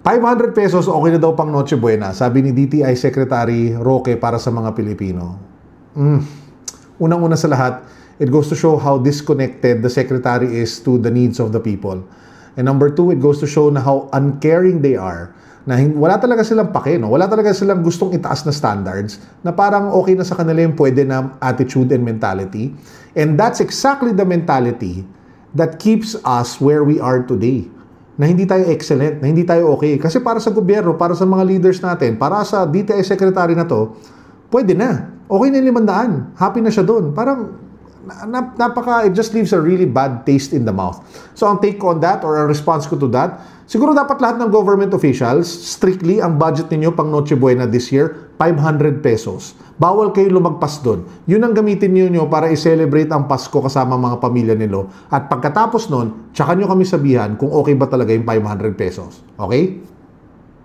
500 pesos, okay na daw pang Noche Buena, sabi ni DTI Secretary Roque para sa mga Pilipino. Unang-una sa lahat, it goes to show how disconnected the Secretary is to the needs of the people. And number two, it goes to show na how uncaring they are. Na wala talaga silang pake, no? Wala talaga silang gustong itaas na standards na parang okay na sa kanila yung pwede na attitude and mentality. And that's exactly the mentality that keeps us where we are today. Na hindi tayo excellent, na hindi tayo okay. Kasi para sa gobyerno, para sa mga leaders natin, para sa DTI Secretary na to, pwede na. Okay na yung 500. Happy na siya doon. Parang, it just leaves a really bad taste in the mouth. So, ang take ko on that, or ang response ko to that, siguro dapat lahat ng government officials, strictly, ang budget ninyo pang Noche Buena this year, 500 pesos. Bawal kayo lumagpas doon. Yun ang gamitin niyo para i-celebrate ang Pasko kasama mga pamilya nilo. At pagkatapos nun, tsaka nyo kami sabihan kung okay ba talaga yung 500 pesos. Okay?